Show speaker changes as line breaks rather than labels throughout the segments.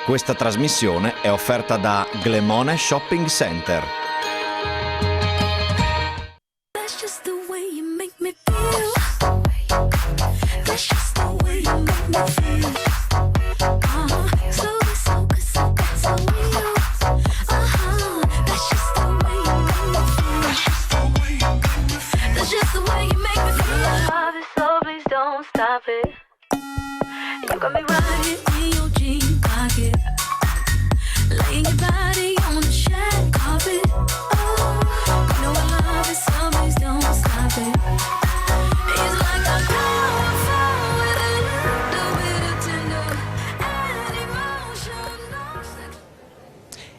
Questa trasmissione è offerta da Glemone Shopping Center.
That's just the way you make me feel. That's just the way you make me feel. So good, so good, so good, so real. That's just the way you make me feel. That's just the way you make me feel. Love it, so please don't stop it. You got me right here in your jean pocket, laying your body on the shag carpet. Oh, you know I love it, so please don't stop it. It's like a fall with a little bit of tender and emotion.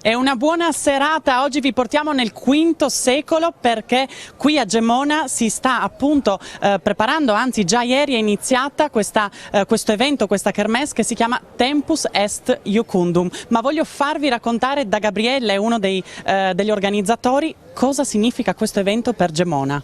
È una buona serata, oggi vi portiamo nel V secolo perché qui a Gemona si sta appunto preparando, anzi già ieri è iniziata questo evento, questa kermesse che si chiama Tempus Est Iucundum, ma voglio farvi raccontare da Gabriele, uno degli organizzatori, cosa significa questo evento per Gemona.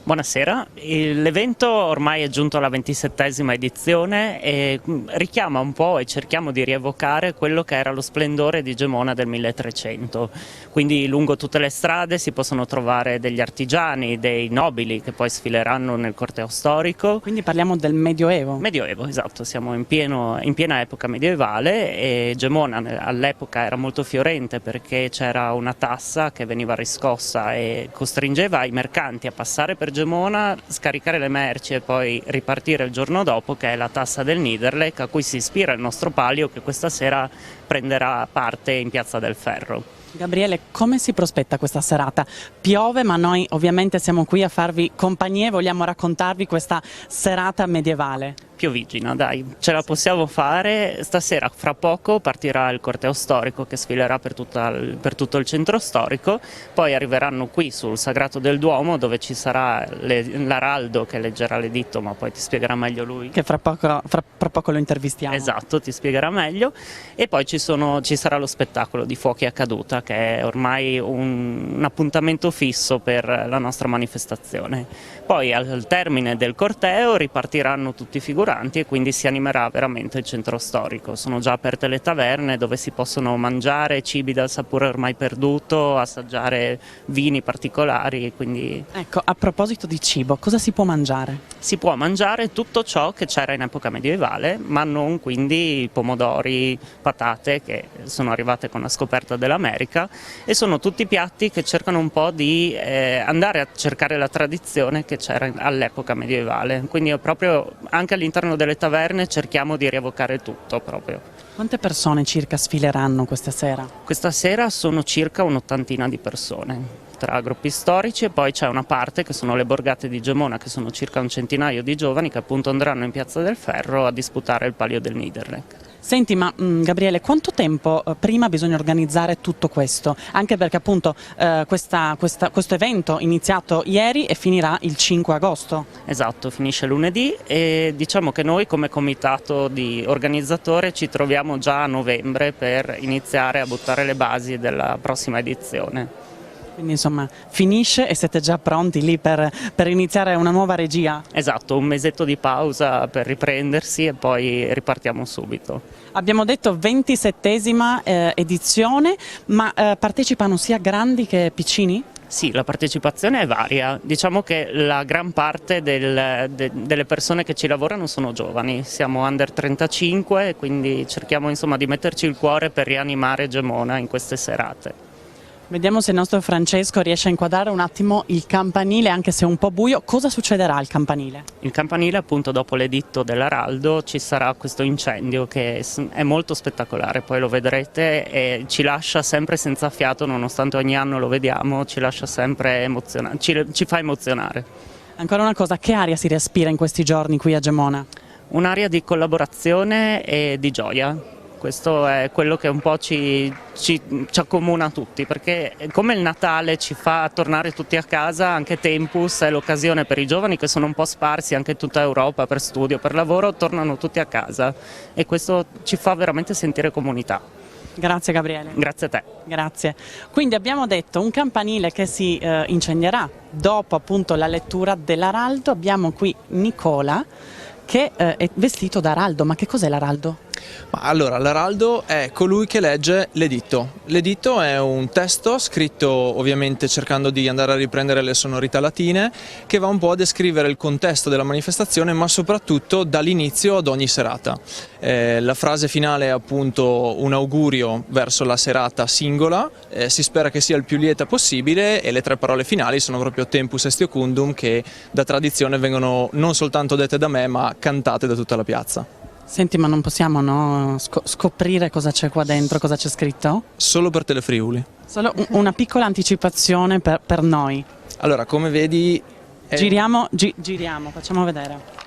Buonasera, l'evento ormai è giunto alla 27esima edizione e richiama un po' e cerchiamo di rievocare quello che era lo splendore di Gemona del 1300. Quindi lungo tutte le strade si possono trovare degli artigiani, dei nobili che poi sfileranno nel corteo storico.
Quindi parliamo del Medioevo.
Medioevo, esatto, siamo in piena epoca medievale e Gemona all'epoca era molto fiorente perché c'era una tassa che veniva riscossa e costringeva i mercanti a passare per Gemona, scaricare le merci e poi ripartire il giorno dopo, che è la tassa del Niederlech, a cui si ispira il nostro palio che questa sera prenderà parte in Piazza del Ferro.
Gabriele, come si prospetta questa serata? Piove, ma noi ovviamente siamo qui a farvi compagnia e vogliamo raccontarvi questa serata medievale.
Piovigina, dai, ce la possiamo fare. Stasera, fra poco, partirà il corteo storico che sfilerà per tutto il centro storico, poi arriveranno qui sul Sagrato del Duomo dove ci sarà l'araldo che leggerà l'editto, ma poi ti spiegherà meglio lui.
Che fra poco lo intervistiamo.
Esatto, ti spiegherà meglio. E poi ci sarà lo spettacolo di fuochi a caduta, che è ormai un appuntamento fisso per la nostra manifestazione. Poi al termine del corteo ripartiranno tutti i figuranti e quindi si animerà veramente il centro storico. Sono già aperte le taverne dove si possono mangiare cibi dal sapore ormai perduto, assaggiare vini particolari. Quindi...
Ecco, a proposito di cibo, cosa si può mangiare?
Si può mangiare tutto ciò che c'era in epoca medievale, ma non quindi pomodori, patate che sono arrivate con la scoperta dell'America, e sono tutti piatti che cercano un po' di andare a cercare la tradizione che c'era all'epoca medievale. Quindi proprio anche all'interno delle taverne cerchiamo di rievocare tutto proprio.
Quante persone circa sfileranno questa sera?
Questa sera sono circa un'ottantina di persone, tra gruppi storici, e poi c'è una parte che sono le borgate di Gemona, che sono circa un centinaio di giovani che appunto andranno in Piazza del Ferro a disputare il palio del Niederlech.
Senti, ma Gabriele, quanto tempo prima bisogna organizzare tutto questo? Anche perché appunto questo evento è iniziato ieri e finirà il 5 agosto.
Esatto, finisce lunedì e diciamo che noi come comitato di organizzatore ci troviamo già a novembre per iniziare a buttare le basi della prossima edizione.
Quindi insomma finisce e siete già pronti lì per iniziare una nuova regia?
Esatto, un mesetto di pausa per riprendersi e poi ripartiamo subito.
Abbiamo detto 27esima edizione, ma partecipano sia grandi che piccini?
Sì, la partecipazione è varia, diciamo che la gran parte delle persone che ci lavorano sono giovani, siamo under 35 quindi cerchiamo insomma di metterci il cuore per rianimare Gemona in queste serate.
Vediamo se il nostro Francesco riesce a inquadrare un attimo il campanile, anche se è un po' buio. Cosa succederà al campanile?
Il campanile, appunto, dopo l'editto dell'Araldo ci sarà questo incendio che è molto spettacolare, poi lo vedrete, e ci lascia sempre senza fiato, nonostante ogni anno lo vediamo, ci lascia sempre ci fa emozionare.
Ancora una cosa, che aria si respira in questi giorni qui a Gemona?
Un'aria di collaborazione e di gioia. Questo è quello che un po' ci accomuna tutti, perché come il Natale ci fa tornare tutti a casa, anche Tempus è l'occasione per i giovani che sono un po' sparsi anche in tutta Europa per studio, per lavoro, tornano tutti a casa e questo ci fa veramente sentire comunità.
Grazie Gabriele.
Grazie a te.
Grazie. Quindi abbiamo detto un campanile che si incendierà dopo appunto la lettura dell'Araldo. Abbiamo qui Nicola che è vestito da araldo, ma che cos'è l'araldo?
Ma allora, l'araldo è colui che legge l'editto. L'editto è un testo scritto ovviamente cercando di andare a riprendere le sonorità latine, che va un po' a descrivere il contesto della manifestazione, ma soprattutto dall'inizio ad ogni serata. La frase finale è appunto un augurio verso la serata singola, si spera che sia il più lieta possibile, e le 3 parole finali sono proprio Tempus est Iocundum, che da tradizione vengono non soltanto dette da me, ma cantate da tutta la piazza.
Senti, ma non possiamo, no, scoprire cosa c'è qua dentro, cosa c'è scritto?
Solo per Telefriuli.
Solo una piccola anticipazione per noi.
Allora, come vedi,
Giriamo, facciamo vedere.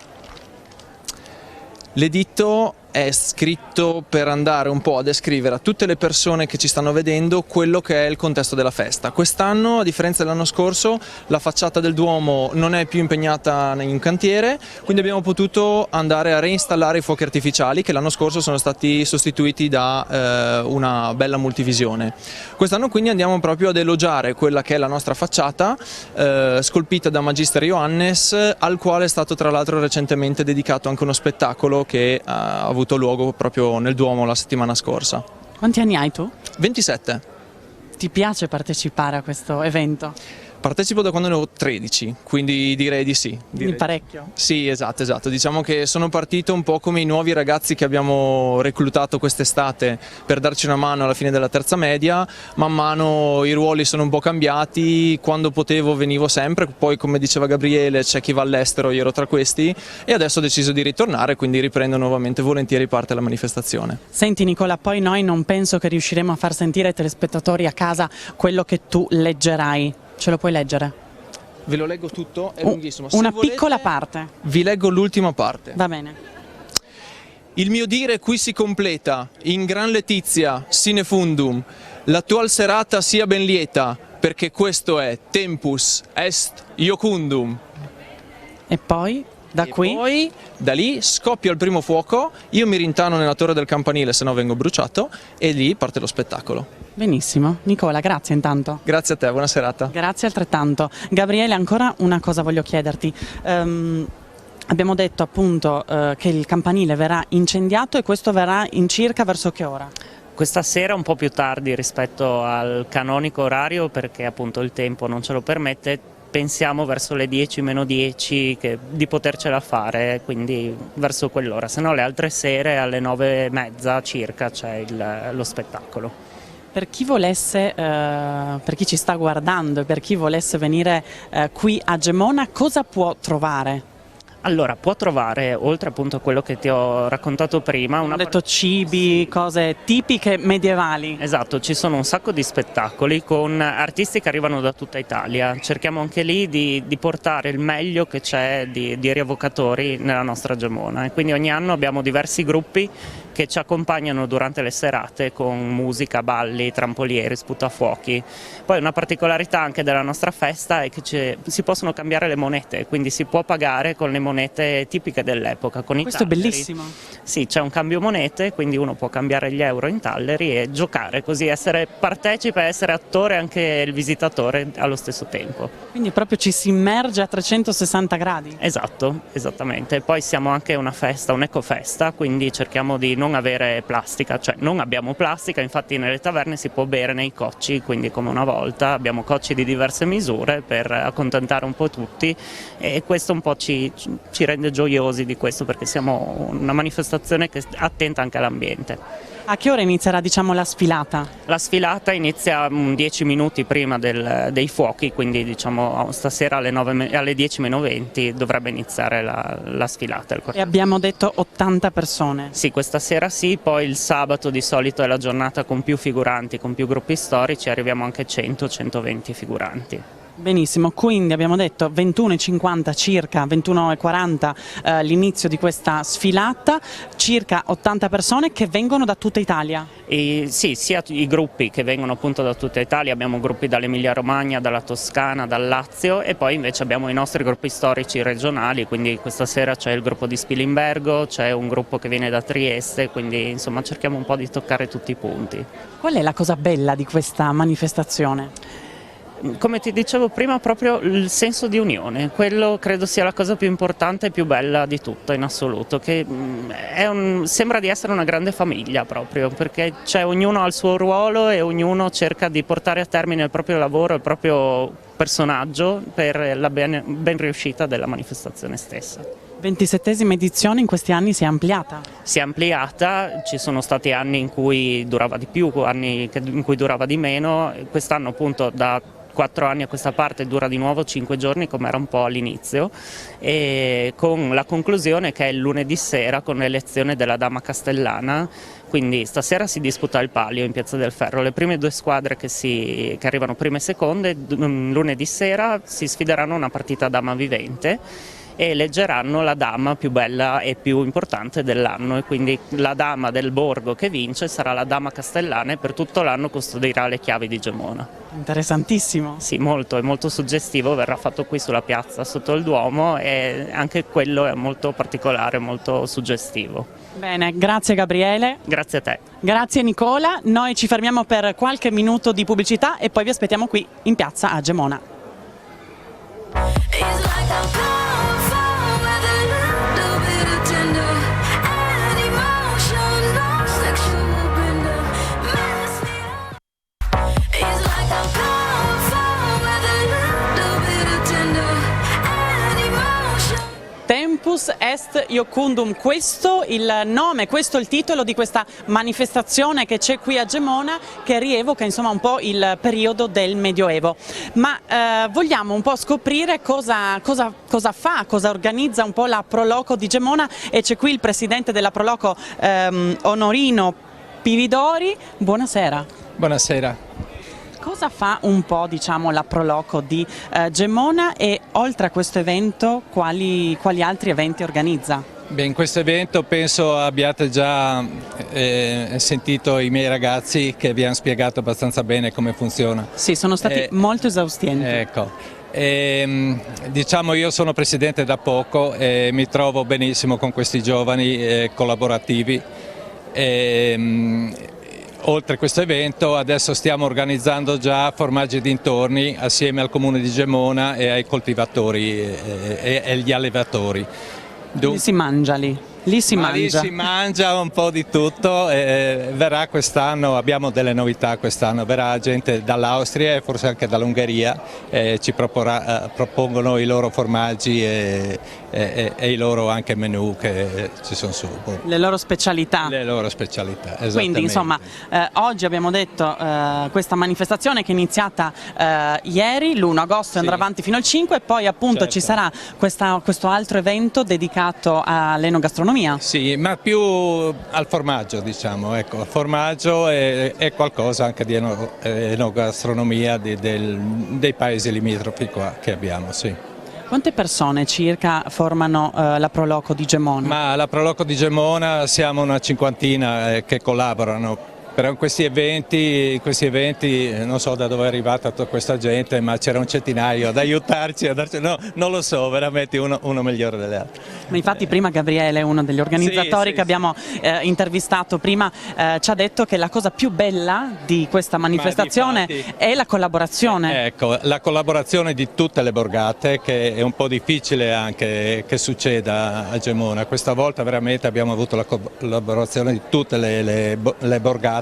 l'editto è scritto per andare un po' a descrivere a tutte le persone che ci stanno vedendo quello che è il contesto della festa. Quest'anno, a differenza dell'anno scorso, la facciata del Duomo non è più impegnata in un cantiere, quindi abbiamo potuto andare a reinstallare i fuochi artificiali che l'anno scorso sono stati sostituiti da una bella multivisione. Quest'anno quindi andiamo proprio ad elogiare quella che è la nostra facciata, scolpita da Magister Ioannes, al quale è stato tra l'altro recentemente dedicato anche uno spettacolo che ha avuto luogo proprio nel Duomo la settimana scorsa.
Quanti anni hai tu?
27.
Ti piace partecipare a questo evento?
Partecipo da quando ne ho 13, quindi direi di sì.
Quindi parecchio.
Sì, esatto. Diciamo che sono partito un po' come i nuovi ragazzi che abbiamo reclutato quest'estate per darci una mano alla fine della terza media. Man mano i ruoli sono un po' cambiati, quando potevo venivo sempre, poi come diceva Gabriele c'è chi va all'estero, io ero tra questi, e adesso ho deciso di ritornare, quindi riprendo nuovamente volentieri parte alla manifestazione.
Senti Nicola, poi noi non penso che riusciremo a far sentire ai telespettatori a casa quello che tu leggerai. Ce lo puoi leggere?
Ve lo leggo tutto, è lunghissimo. Se
Una
volete,
piccola parte.
Vi leggo l'ultima parte.
Va bene.
Il mio dire qui si completa, in gran letizia, sine fundum. L'attual serata sia ben lieta, perché questo è Tempus est Iocundum.
E poi, da qui?
Poi, da lì scoppia il primo fuoco, io mi rintano nella torre del campanile, se no vengo bruciato, e lì parte lo spettacolo.
Benissimo. Nicola, grazie intanto.
Grazie a te, buona serata.
Grazie altrettanto. Gabriele, ancora una cosa voglio chiederti. Abbiamo detto appunto che il campanile verrà incendiato, e questo verrà in circa verso che ora?
Questa sera un po' più tardi rispetto al canonico orario, perché appunto il tempo non ce lo permette. Pensiamo verso le 10 meno 10 di potercela fare, quindi verso quell'ora, se no le altre sere alle 9:30 circa c'è lo spettacolo.
Per chi volesse, per chi ci sta guardando e per chi volesse venire qui a Gemona, cosa può trovare?
Allora, può trovare, oltre appunto a quello che ti ho raccontato prima,
Ho detto cibi, cose tipiche medievali.
Esatto, ci sono un sacco di spettacoli con artisti che arrivano da tutta Italia. Cerchiamo anche lì di portare il meglio che c'è di rievocatori nella nostra Gemona, e quindi ogni anno abbiamo diversi gruppi che ci accompagnano durante le serate con musica, balli, trampolieri, sputafuochi. Poi una particolarità anche della nostra festa è che si possono cambiare le monete, quindi si può pagare con le monete tipiche dell'epoca, con i
Questo
talleri.
è bellissimo.
Sì, c'è un cambio monete, quindi uno può cambiare gli euro in talleri e giocare, così essere partecipe, essere attore e anche il visitatore allo stesso tempo.
Quindi proprio ci si immerge a 360 gradi.
Esatto, esattamente. Poi siamo anche una festa, un'ecofesta, quindi cerchiamo di non avere plastica, cioè non abbiamo plastica, infatti nelle taverne si può bere nei cocci, quindi come una volta abbiamo cocci di diverse misure per accontentare un po' tutti, e questo un po' ci rende gioiosi di questo, perché siamo una manifestazione che è attenta anche all'ambiente.
A che ora inizierà, diciamo, la sfilata?
La sfilata inizia 10 minuti prima dei fuochi, quindi diciamo stasera alle 10:20 dovrebbe iniziare la sfilata.
E abbiamo detto 80 persone.
Sì, questa sera sì, poi il sabato di solito è la giornata con più figuranti, con più gruppi storici, arriviamo anche a 100-120 figuranti.
Benissimo, quindi abbiamo detto 21:50 circa, 21:40 l'inizio di questa sfilata, circa 80 persone che vengono da tutta Italia.
E sì, sia i gruppi che vengono appunto da tutta Italia, abbiamo gruppi dall'Emilia Romagna, dalla Toscana, dal Lazio, e poi invece abbiamo i nostri gruppi storici regionali, quindi questa sera c'è il gruppo di Spilimbergo, c'è un gruppo che viene da Trieste, quindi insomma cerchiamo un po' di toccare tutti i punti.
Qual è la cosa bella di questa manifestazione?
come ti dicevo prima, proprio il senso di unione, quello credo sia la cosa più importante e più bella di tutto in assoluto, che sembra di essere una grande famiglia proprio, perché ognuno ha il suo ruolo e ognuno cerca di portare a termine il proprio lavoro, il proprio personaggio per la ben riuscita della manifestazione stessa.
27esima edizione in questi anni si è ampliata.
Si è ampliata, ci sono stati anni in cui durava di più, anni in cui durava di meno, quest'anno appunto da 4 anni a questa parte dura di nuovo 5 giorni come era un po' all'inizio, e con la conclusione che è il lunedì sera con l'elezione della Dama Castellana. Quindi stasera si disputa il palio in Piazza del Ferro, le prime 2 squadre che arrivano prime e seconde lunedì sera si sfideranno una partita a dama vivente e eleggeranno la dama più bella e più importante dell'anno, e quindi la dama del borgo che vince sarà la Dama Castellana e per tutto l'anno custodirà le chiavi di Gemona.
Interessantissimo.
Sì, molto, è molto suggestivo, verrà fatto qui sulla piazza sotto il Duomo e anche quello è molto particolare, molto suggestivo.
Bene, grazie Gabriele.
Grazie a te.
Grazie Nicola, noi ci fermiamo per qualche minuto di pubblicità e poi vi aspettiamo qui in piazza a Gemona.
It's like I'm comfort with a little bit of tender and emotion, no sexual bender. Mess me up. It's like I'm comfort with a little bit of tender and emotion.
Tempus est iocundum, questo il nome, questo il titolo di questa manifestazione che c'è qui a Gemona, che rievoca insomma un po' il periodo del Medioevo. Ma vogliamo un po' scoprire cosa fa, cosa organizza un po' la Proloco di Gemona, e c'è qui il presidente della Proloco, Onorino Pividori. Buonasera.
Buonasera.
Cosa fa un po', diciamo, la Proloco di Gemona, e oltre a questo evento quali altri eventi organizza?
Beh, in questo evento penso abbiate già sentito i miei ragazzi che vi hanno spiegato abbastanza bene come funziona.
Sì, sono stati molto esaustienti.
Ecco. Diciamo, io sono presidente da poco e mi trovo benissimo con questi giovani collaborativi. Oltre a questo evento adesso stiamo organizzando già formaggi e dintorni assieme al comune di Gemona e ai coltivatori e agli allevatori.
Lì si mangia lì. Lì si
mangia un po' di tutto, verrà quest'anno, abbiamo delle novità quest'anno, verrà gente dall'Austria e forse anche dall'Ungheria, ci propongono i loro formaggi e i loro anche menù che ci sono su.
Le loro specialità.
Le loro specialità, esattamente.
Quindi insomma oggi abbiamo detto questa manifestazione che è iniziata ieri, l'1 agosto, e andrà avanti fino al 5, e poi appunto ci sarà questo altro evento dedicato all'enogastronomia.
Sì, ma più al formaggio, diciamo, ecco, formaggio e qualcosa anche di enogastronomia dei paesi limitrofi qua che abbiamo, sì.
Quante persone circa formano la Proloco di Gemona?
Ma la Proloco di Gemona siamo una cinquantina che collaborano. Però in questi eventi non so da dove è arrivata tutta questa gente, ma c'era un centinaio ad aiutarci, no, non lo so, veramente uno migliore delle altre.
Ma infatti prima Gabriele, uno degli organizzatori che abbiamo intervistato prima, ci ha detto che la cosa più bella di questa manifestazione è la collaborazione.
Ecco, la collaborazione di tutte le borgate, che è un po' difficile anche che succeda a Gemona. Questa volta veramente abbiamo avuto la collaborazione di tutte le borgate.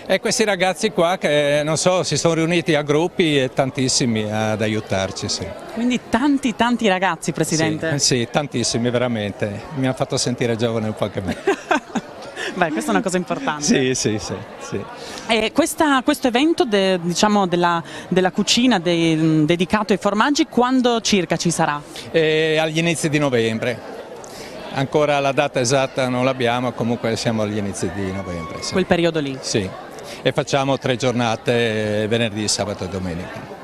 E questi ragazzi qua che non so, si sono riuniti a gruppi e tantissimi ad aiutarci. Sì.
Quindi tanti ragazzi, Presidente?
Sì, tantissimi veramente, mi hanno fatto sentire giovane un po' anche me.
Beh, questa è una cosa importante.
Sì.
E questo evento diciamo della cucina dedicato ai formaggi, quando circa ci sarà?
Agli inizi di novembre. Ancora la data esatta non l'abbiamo, comunque siamo agli inizi di novembre. Sì.
Quel periodo lì?
Sì, e facciamo 3 giornate, venerdì, sabato e domenica.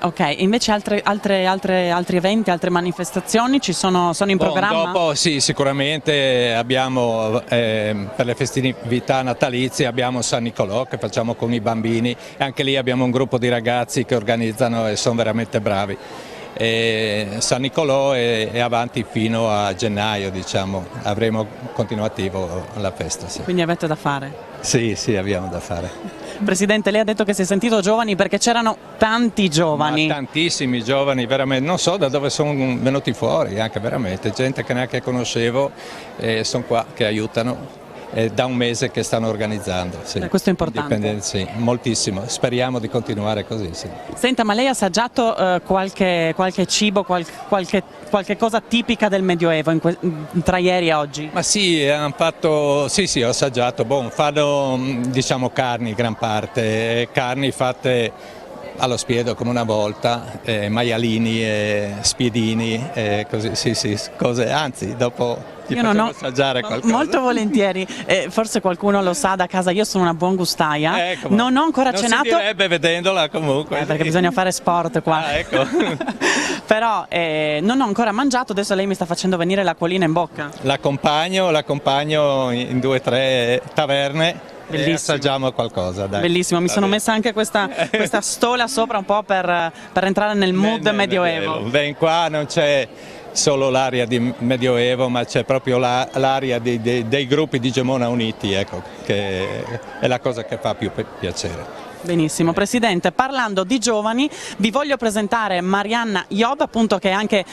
Ok, invece altri eventi, altre manifestazioni sono in programma?
Dopo sì, sicuramente abbiamo per le festività natalizie abbiamo San Nicolò che facciamo con i bambini, e anche lì abbiamo un gruppo di ragazzi che organizzano e sono veramente bravi. San Nicolò è avanti fino a gennaio, diciamo, avremo continuativo la festa. Sì.
Quindi avete da fare?
Sì, abbiamo da fare.
Presidente, lei ha detto che si è sentito giovani perché c'erano tanti giovani.
Ma tantissimi giovani, veramente, non so da dove sono venuti fuori, anche veramente, gente che neanche conoscevo e sono qua che aiutano. È da un mese che stanno organizzando. Sì.
Questo è importante.
Sì, moltissimo, speriamo di continuare così. Sì.
Senta, ma lei ha assaggiato qualche cibo, qualche cosa tipica del Medioevo tra ieri e oggi?
Ma sì, hanno fatto, sì, ho assaggiato, fanno diciamo carni, gran parte, carni fatte allo spiedo come una volta, maialini, spiedini, così, sì, cose, anzi dopo ti facciamo assaggiare qualcosa.
Molto volentieri, forse qualcuno lo sa da casa, io sono una buon gustaia,
Ecco,
non ho ancora
non
cenato.
Si direbbe vedendola comunque.
Perché bisogna fare sport qua.
Ecco.
Però non ho ancora mangiato, adesso lei mi sta facendo venire l'acquolina in bocca.
L'accompagno in 2 o 3 taverne.
Bellissimo.
E assaggiamo qualcosa, dai.
Bellissimo, mi sono messa anche questa stola sopra un po' per entrare nel mood medioevo.
Ben qua non c'è solo l'aria di Medioevo, ma c'è proprio l'aria dei gruppi di Gemona uniti, ecco, che è la cosa che fa più piacere.
Benissimo, Presidente, parlando di giovani vi voglio presentare Marianna Job, appunto, che è anche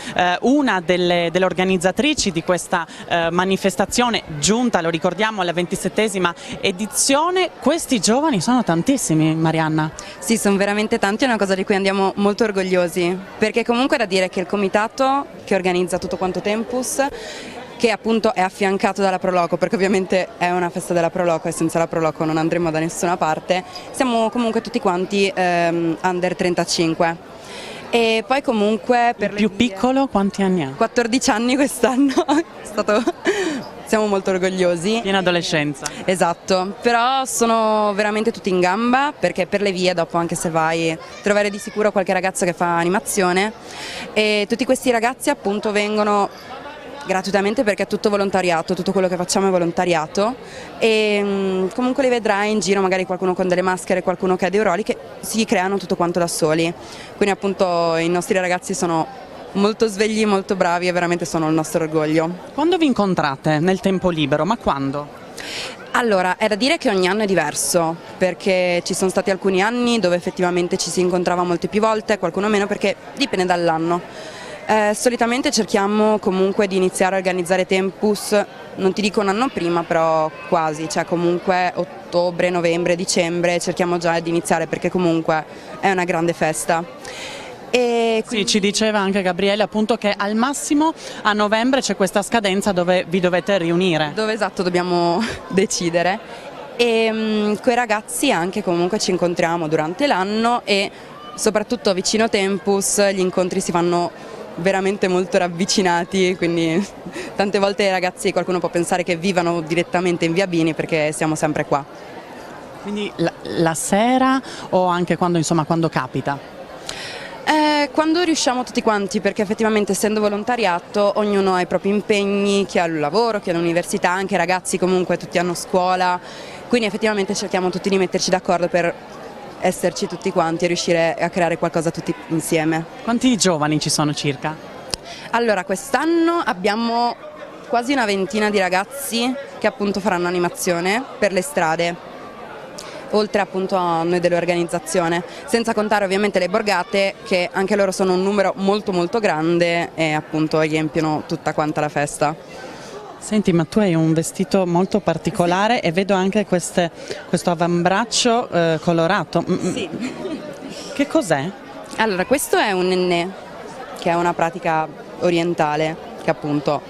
una delle organizzatrici di questa manifestazione giunta, lo ricordiamo, alla 27ª edizione. Questi giovani sono tantissimi, Marianna.
Sì, sono veramente tanti, è una cosa di cui andiamo molto orgogliosi, perché comunque è da dire che il comitato che organizza tutto quanto Tempus, che appunto è affiancato dalla Proloco, perché ovviamente è una festa della Proloco e senza la Proloco non andremo da nessuna parte, siamo comunque tutti quanti under 35. E poi comunque per
il più piccolo quanti anni ha?
14 anni quest'anno, siamo molto orgogliosi.
In adolescenza.
Esatto, però sono veramente tutti in gamba, perché per le vie dopo, anche se vai, trovare di sicuro qualche ragazzo che fa animazione, e tutti questi ragazzi appunto vengono gratuitamente, perché è tutto volontariato, tutto quello che facciamo è volontariato, e comunque li vedrai in giro, magari qualcuno con delle maschere, qualcuno che ha dei ruoli, che si creano tutto quanto da soli, quindi appunto i nostri ragazzi sono molto svegli, molto bravi e veramente sono il nostro orgoglio.
Quando vi incontrate? Nel tempo libero, ma quando?
Allora, è da dire che ogni anno è diverso, perché ci sono stati alcuni anni dove effettivamente ci si incontrava molte più volte, qualcuno meno, perché dipende dall'anno. Solitamente cerchiamo comunque di iniziare a organizzare Tempus, non ti dico un anno prima, però quasi, cioè comunque ottobre, novembre, dicembre cerchiamo già di iniziare, perché comunque è una grande festa. E
Sì, ci diceva anche Gabriele appunto che al massimo a novembre c'è questa scadenza dove vi dovete riunire.
Dove esatto dobbiamo decidere, e coi ragazzi anche comunque ci incontriamo durante l'anno, e soprattutto vicino Tempus gli incontri si fanno veramente molto ravvicinati, quindi tante volte i ragazzi, qualcuno può pensare che vivano direttamente in via Bini, perché siamo sempre qua.
Quindi la sera o anche quando, insomma, quando capita?
Quando riusciamo tutti quanti, perché effettivamente essendo volontariato ognuno ha i propri impegni, chi ha il lavoro, chi ha l'università, anche i ragazzi comunque tutti hanno scuola, quindi effettivamente cerchiamo tutti di metterci d'accordo per esserci tutti quanti e riuscire a creare qualcosa tutti insieme.
Quanti giovani ci sono circa?
Allora, quest'anno abbiamo quasi una ventina di ragazzi che appunto faranno animazione per le strade, oltre appunto a noi dell'organizzazione, senza contare ovviamente le borgate, che anche loro sono un numero molto molto grande e appunto riempiono tutta quanta la festa.
Senti, ma tu hai un vestito molto particolare e vedo anche questo avambraccio colorato.
Sì.
Che cos'è?
Allora, questo è un nennè, che è una pratica orientale, che appunto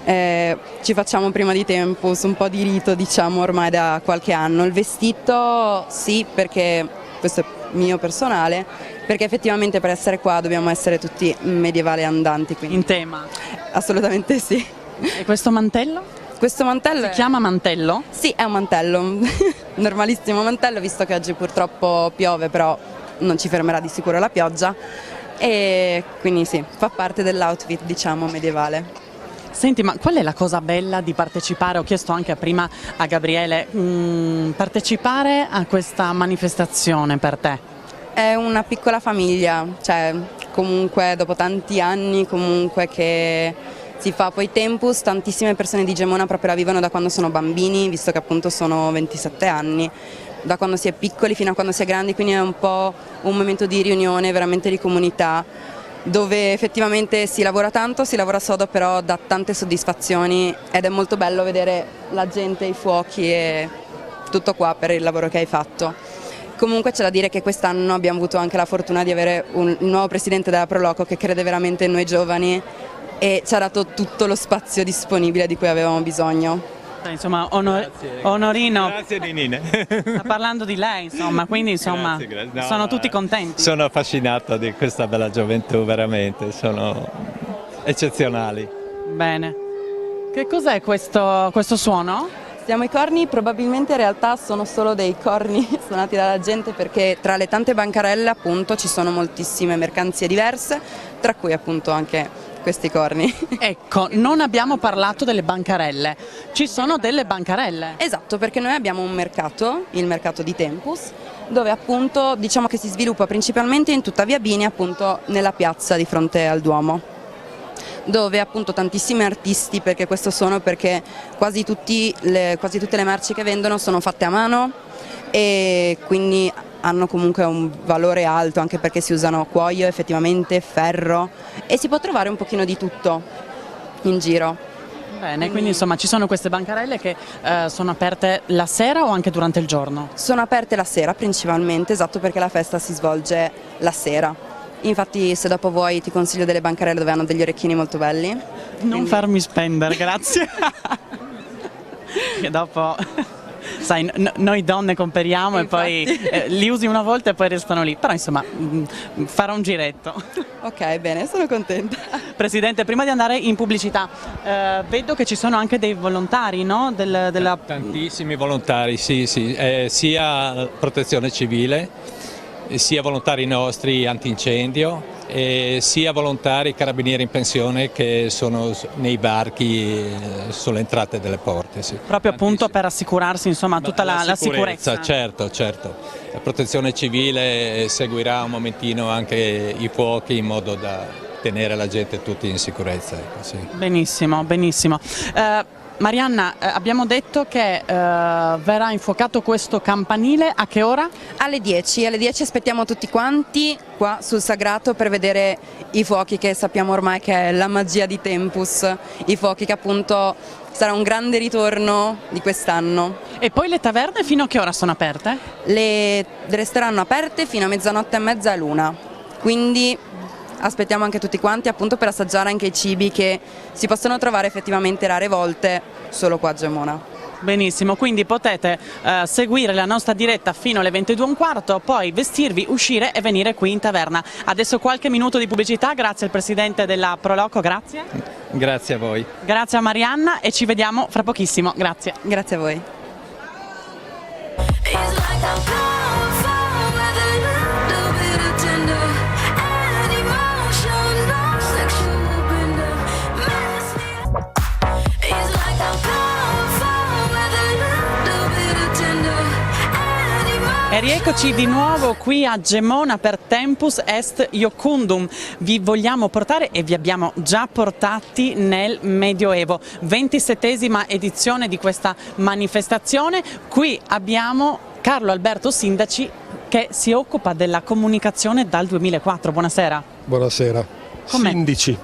ci facciamo prima di Tempus, un po' di rito diciamo ormai da qualche anno. Il vestito sì, perché questo è mio personale, perché effettivamente per essere qua dobbiamo essere tutti medievali andanti. Quindi.
In tema?
Assolutamente sì.
E questo mantello?
Questo mantello
Si chiama mantello?
Sì, è un mantello, normalissimo mantello, visto che oggi purtroppo piove, però non ci fermerà di sicuro la pioggia, e quindi sì, fa parte dell'outfit diciamo medievale.
Senti, ma qual è la cosa bella di partecipare? Ho chiesto anche prima a Gabriele, partecipare a questa manifestazione per te?
È una piccola famiglia, cioè comunque dopo tanti anni comunque che si fa poi Tempus, tantissime persone di Gemona proprio la vivono da quando sono bambini, visto che appunto sono 27 anni, da quando si è piccoli fino a quando si è grandi, quindi è un po' un momento di riunione, veramente di comunità, dove effettivamente si lavora tanto, si lavora sodo, però dà tante soddisfazioni ed è molto bello vedere la gente, i fuochi e tutto qua per il lavoro che hai fatto. Comunque c'è da dire che quest'anno abbiamo avuto anche la fortuna di avere il nuovo presidente della Proloco che crede veramente in noi giovani e ci ha dato tutto lo spazio disponibile di cui avevamo bisogno.
Insomma, Onorino
Grazie Ninine.
sta parlando di lei, insomma, quindi insomma
Grazie. No,
sono tutti contenti.
Sono affascinato di questa bella gioventù, veramente, sono eccezionali.
Bene. Che cos'è questo suono?
Stiamo ai corni, probabilmente in realtà sono solo dei corni suonati dalla gente perché tra le tante bancarelle appunto ci sono moltissime mercanzie diverse, tra cui appunto anche questi corni.
Ecco, non abbiamo parlato delle bancarelle, ci sono delle bancarelle.
Esatto, perché noi abbiamo un mercato, il mercato di Tempus, dove appunto diciamo che si sviluppa principalmente in tutta Via Bini, appunto nella piazza di fronte al Duomo, dove appunto tantissimi artisti, perché questo sono perché quasi tutte le merci che vendono sono fatte a mano e quindi hanno comunque un valore alto, anche perché si usano cuoio, effettivamente ferro, e si può trovare un pochino di tutto in giro.
Bene, quindi insomma ci sono queste bancarelle che sono aperte la sera o anche durante il giorno?
Sono aperte la sera principalmente, esatto, perché la festa si svolge la sera. Infatti se dopo vuoi ti consiglio delle bancarelle dove hanno degli orecchini molto belli.
Non farmi spendere, grazie. Che dopo, sai, noi donne comperiamo e poi li usi una volta e poi restano lì. Però insomma farò un giretto.
Ok, bene, sono contenta.
Presidente, prima di andare in pubblicità, vedo che ci sono anche dei volontari, no?
Tantissimi volontari, sì, sia protezione civile, sia volontari nostri antincendio, sia volontari carabinieri in pensione che sono nei varchi sulle entrate delle porte. Sì.
Proprio appunto per assicurarsi insomma tutta la sicurezza.
Certo. La protezione civile seguirà un momentino anche i fuochi in modo da tenere la gente tutti in sicurezza. Ecco, sì.
Benissimo. Marianna, abbiamo detto che verrà infuocato questo campanile a che ora?
Alle 10 aspettiamo tutti quanti qua sul Sagrato per vedere i fuochi, che sappiamo ormai che è la magia di Tempus, i fuochi che appunto sarà un grande ritorno di quest'anno.
E poi le taverne fino a che ora sono aperte?
Resteranno aperte fino a mezzanotte e mezza e l'una, quindi aspettiamo anche tutti quanti appunto per assaggiare anche i cibi che si possono trovare effettivamente rare volte solo qua a Gemona.
Benissimo, quindi potete seguire la nostra diretta fino alle 22:15, poi vestirvi, uscire e venire qui in taverna. Adesso qualche minuto di pubblicità, grazie al presidente della Proloco, grazie.
Grazie a voi.
Grazie a Marianna e ci vediamo fra pochissimo, grazie.
Grazie a voi.
It's like I'm powerful with a little bit of tender and emotional sexual bender. It's like I'm powerful with a little bit of tender and emotional.
E rieccoci di nuovo qui a Gemona per Tempus Est Iucundum. Vi vogliamo portare e vi abbiamo già portati nel Medioevo, 27esima edizione di questa manifestazione. Qui abbiamo Carlo Alberto Sindaci che si occupa della comunicazione dal 2004. Buonasera.
Buonasera.
Com'è? Sindici.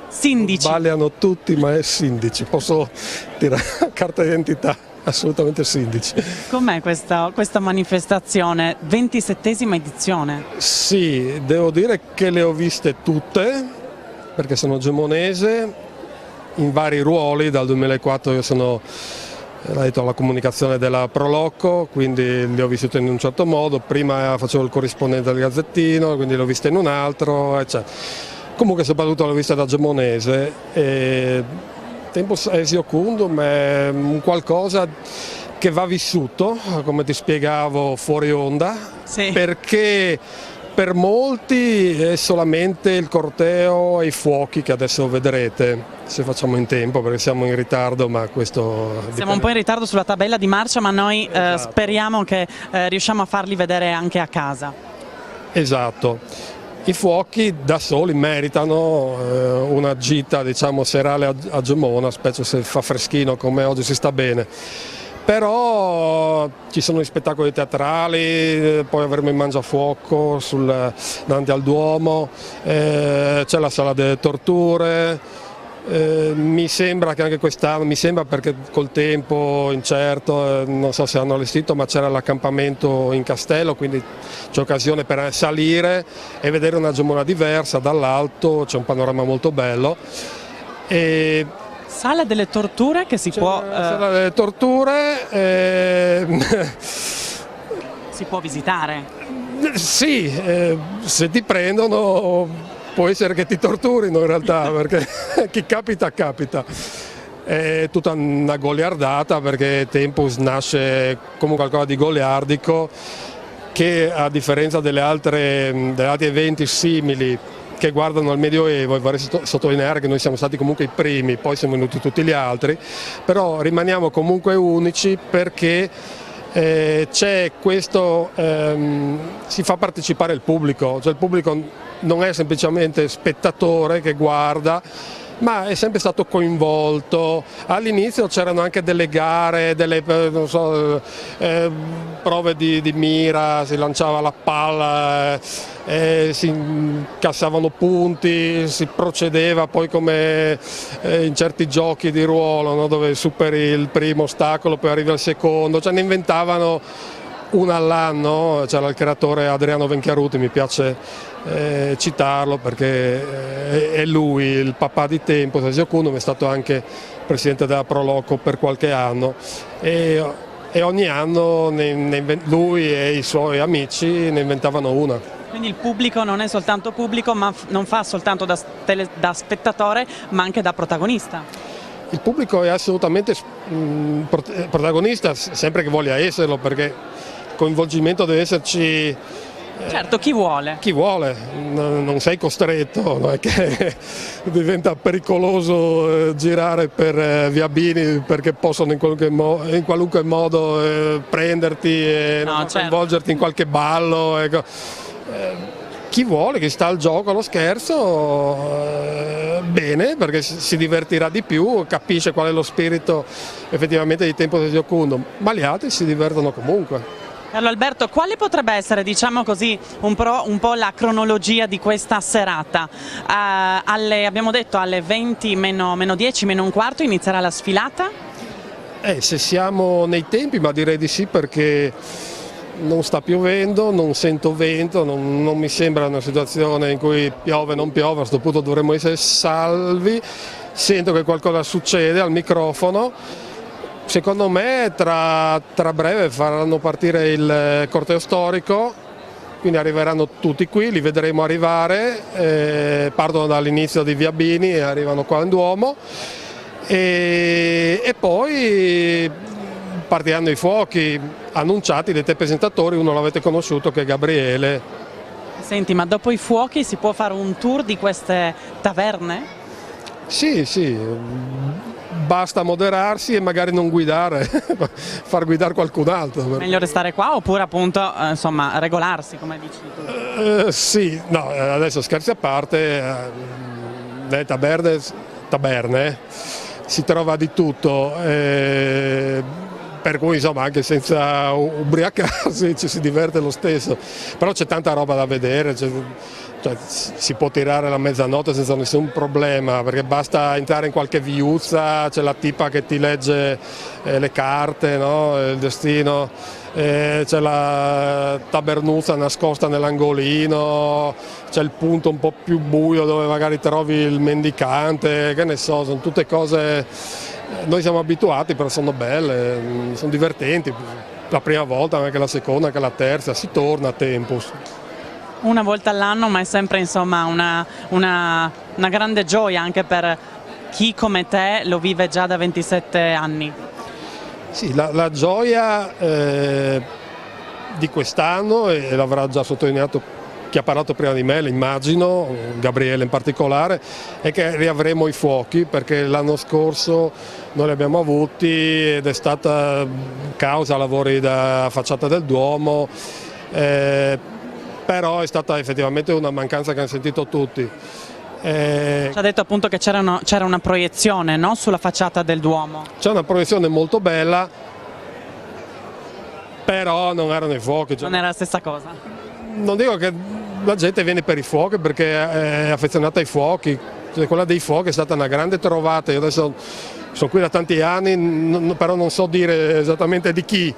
Sbagliano tutti, ma è Sindici. Posso tirare carta d'identità, assolutamente Sindici.
Com'è questa manifestazione? 27esima edizione.
Sì, devo dire che le ho viste tutte, perché sono gemonese, in vari ruoli. Dal 2004 io sono alla comunicazione della Proloco, quindi li ho vissuti in un certo modo. Prima facevo il corrispondente del Gazzettino, quindi l'ho vista in un altro, eccetera. Comunque soprattutto l'ho vista da gemonese. Tempus Est Iucundum è un qualcosa che va vissuto, come ti spiegavo fuori onda,
Sì.
perché per molti è solamente il corteo e i fuochi che adesso vedrete, se facciamo in tempo, perché siamo in ritardo, ma questo
Siamo un po' in ritardo sulla tabella di marcia, ma noi speriamo che riusciamo a farli vedere anche a casa.
Esatto. I fuochi da soli meritano una gita, diciamo, serale a Gemona, specie se fa freschino come oggi si sta bene. però ci sono gli spettacoli teatrali, poi avremo il mangiafuoco davanti al Duomo, c'è la sala delle torture. Mi sembra che anche quest'anno, mi sembra perché col tempo incerto, non so se hanno allestito, ma c'era l'accampamento in castello, quindi c'è occasione per salire e vedere una Gemona diversa dall'alto, c'è un panorama molto bello.
Sala delle torture che si può...
La sala delle torture...
si può visitare.
Sì, se ti prendono... Può essere che ti torturino in realtà, perché chi capita, capita. È tutta una goliardata, perché Tempus nasce come qualcosa di goliardico, che a differenza degli altri eventi simili che guardano al Medioevo, e vorrei sottolineare che noi siamo stati comunque i primi, poi sono venuti tutti gli altri, però rimaniamo comunque unici perché c'è questo, si fa partecipare il pubblico, cioè il pubblico non è semplicemente spettatore che guarda, ma è sempre stato coinvolto. All'inizio c'erano anche delle gare, delle prove di mira, si lanciava la palla, si incassavano punti, si procedeva poi come in certi giochi di ruolo, no? Dove superi il primo ostacolo, poi arrivi al secondo, cioè ne inventavano una all'anno. C'era il creatore Adriano Venchiaruti, mi piace citarlo perché è lui il papà di Tempus, è stato anche presidente della Proloco per qualche anno e ogni anno lui e i suoi amici ne inventavano una.
Quindi il pubblico non è soltanto pubblico, ma non fa soltanto da spettatore, ma anche da protagonista.
Il pubblico è assolutamente protagonista, sempre che voglia esserlo, perché il coinvolgimento deve esserci.
Certo, chi vuole.
Chi vuole, non sei costretto, non è che diventa pericoloso girare per Via Bini perché possono in qualunque modo prenderti e coinvolgerti in qualche ballo. Ecco. Chi vuole, chi sta al gioco, allo scherzo, bene, perché si divertirà di più, capisce qual è lo spirito effettivamente di Tempus de Secundum, ma gli altri si divertono comunque.
Carlo Alberto, quale potrebbe essere, diciamo così, un po' la cronologia di questa serata? Abbiamo detto alle 20 meno 10, meno un quarto inizierà la sfilata?
Se siamo nei tempi, ma direi di sì, perché non sta piovendo, non sento vento, non mi sembra una situazione in cui piove o non piove, a questo punto dovremmo essere salvi, sento che qualcosa succede al microfono. Secondo me tra breve faranno partire il corteo storico, quindi arriveranno tutti qui, li vedremo arrivare, partono dall'inizio di Via Bini e arrivano qua in Duomo e poi partiranno i fuochi annunciati dai tre presentatori, uno l'avete conosciuto che è Gabriele.
Senti, ma dopo i fuochi si può fare un tour di queste taverne?
Sì, basta moderarsi e magari non guidare, far guidare qualcun altro.
Meglio restare qua oppure appunto insomma regolarsi, come dici tu?
Sì, no, adesso scherzi a parte, nelle taberne si trova di tutto, per cui insomma anche senza ubriacarsi ci si diverte lo stesso, però c'è tanta roba da vedere. Si può tirare la mezzanotte senza nessun problema, perché basta entrare in qualche viuzza, c'è la tipa che ti legge le carte, no? Il destino, c'è la tabernuzza nascosta nell'angolino, c'è il punto un po' più buio dove magari trovi il mendicante, che ne so, sono tutte cose, noi siamo abituati, però sono belle, sono divertenti, la prima volta, anche la seconda, anche la terza, si torna a Tempus.
Una volta all'anno, ma è sempre insomma una grande gioia anche per chi come te lo vive già da 27 anni.
Sì, la gioia di quest'anno, e l'avrà già sottolineato chi ha parlato prima di me, immagino, Gabriele in particolare, è che riavremo i fuochi, perché l'anno scorso noi li abbiamo avuti ed è stata causa lavori da facciata del Duomo, però è stata effettivamente una mancanza che hanno sentito tutti.
Ci ha detto appunto che c'era una proiezione, no? Sulla facciata del Duomo.
C'è una proiezione molto bella, però non erano i fuochi.
Non era la stessa cosa.
Non dico che la gente viene per i fuochi perché è affezionata ai fuochi, cioè, quella dei fuochi è stata una grande trovata. Io adesso sono qui da tanti anni, però non so dire esattamente di chi,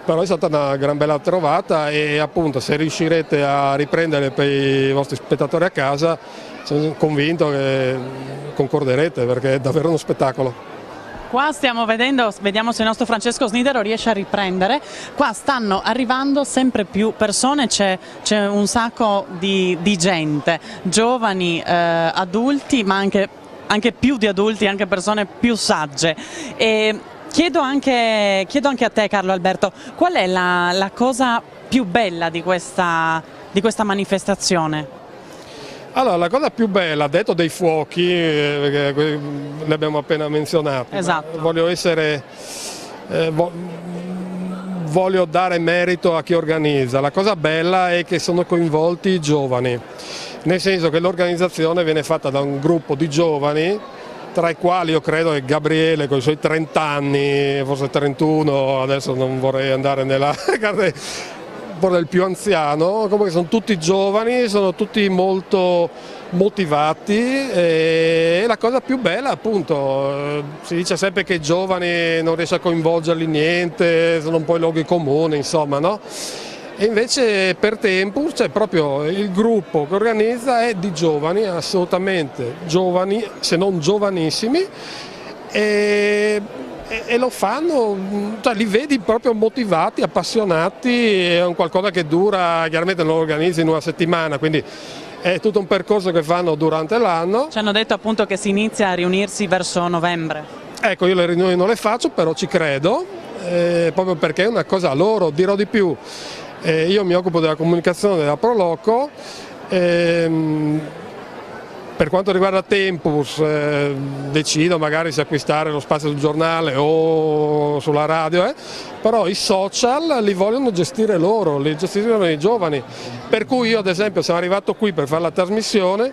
però è stata una gran bella trovata e appunto se riuscirete a riprendere per i vostri spettatori a casa sono convinto che concorderete perché è davvero uno spettacolo.
Qua stiamo vedendo, vediamo se il nostro Francesco Snidero riesce a riprendere. Qua stanno arrivando sempre più persone, c'è un sacco di gente, giovani, adulti, ma anche più di adulti, anche persone più sagge. E chiedo anche a te, Carlo Alberto, qual è la cosa più bella di questa manifestazione?
Allora, la cosa più bella, detto dei fuochi, perché li abbiamo appena menzionati,
esatto.
Voglio dare merito a chi organizza. La cosa bella è che sono coinvolti i giovani, nel senso che l'organizzazione viene fatta da un gruppo di giovani, tra i quali io credo che Gabriele con i suoi 30 anni, forse 31, adesso non vorrei andare nella del più anziano, comunque sono tutti giovani, sono tutti molto motivati e la cosa più bella appunto, si dice sempre che i giovani non riesce a coinvolgerli niente, sono un po' i luoghi comuni, insomma, no? E invece per Tempus c'è proprio il gruppo che organizza è di giovani, assolutamente giovani, se non giovanissimi, e lo fanno, cioè li vedi proprio motivati, appassionati, è un qualcosa che dura, chiaramente non lo organizzi in una settimana, quindi è tutto un percorso che fanno durante l'anno.
Ci hanno detto appunto che si inizia a riunirsi verso novembre.
Ecco, io le riunioni non le faccio, però ci credo, proprio perché è una cosa loro, dirò di più, io mi occupo della comunicazione della Proloco. Per quanto riguarda Tempus decido magari se acquistare lo spazio sul giornale o sulla radio, però i social li vogliono gestire loro, li gestiscono i giovani, per cui io ad esempio sono arrivato qui per fare la trasmissione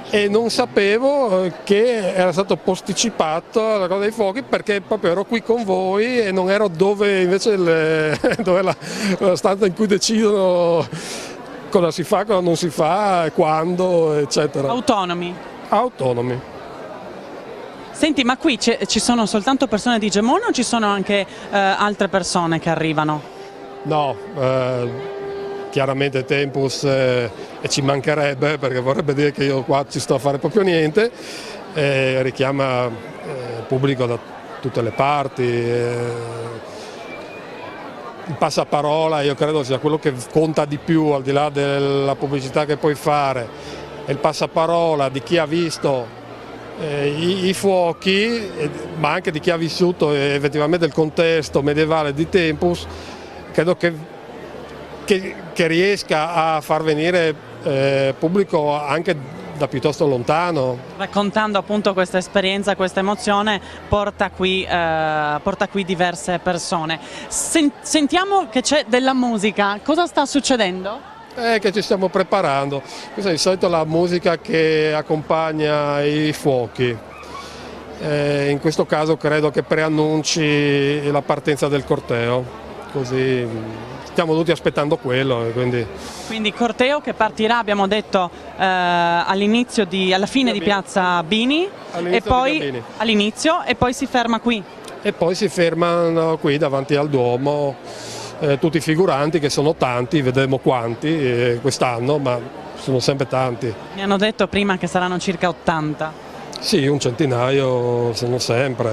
e non sapevo che era stato posticipato la cosa dei fuochi perché proprio ero qui con voi e non ero dove invece dove la stanza in cui decidono cosa si fa, cosa non si fa, quando, eccetera.
Autonomi.
Autonomi.
Senti, ma qui ci sono soltanto persone di Gemona o ci sono anche altre persone che arrivano?
No, chiaramente Tempus e ci mancherebbe perché vorrebbe dire che io qua ci sto a fare proprio niente, richiama pubblico da tutte le parti. Il passaparola io credo sia quello che conta di più al di là della pubblicità che puoi fare, è il passaparola di chi ha visto i fuochi, ma anche di chi ha vissuto effettivamente il contesto medievale di Tempus, credo che riesca a far venire pubblico anche da piuttosto lontano.
Raccontando appunto questa esperienza, questa emozione, porta qui diverse persone. Sentiamo che c'è della musica, cosa sta succedendo?
Che ci stiamo preparando, questa è di solito la musica che accompagna i fuochi, in questo caso credo che preannunci la partenza del corteo, così stiamo tutti aspettando quello.
Quindi corteo che partirà, abbiamo detto, alla fine di Piazza Bini e poi all'inizio e poi si ferma qui.
E poi si fermano qui davanti al Duomo tutti i figuranti che sono tanti, vedremo quanti quest'anno, ma sono sempre tanti.
Mi hanno detto prima che saranno circa 80.
Sì, un centinaio sono sempre,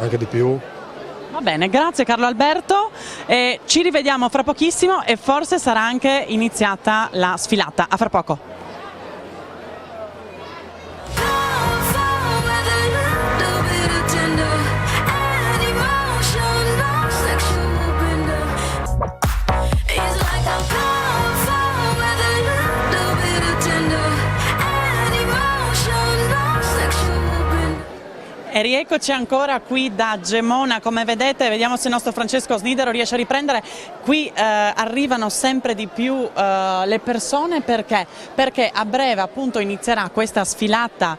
anche di più.
Va bene, grazie Carlo Alberto, ci rivediamo fra pochissimo e forse sarà anche iniziata la sfilata. A fra poco. E rieccoci ancora qui da Gemona, come vedete, vediamo se il nostro Francesco Snidero riesce a riprendere. Qui arrivano sempre di più le persone perché a breve appunto inizierà questa sfilata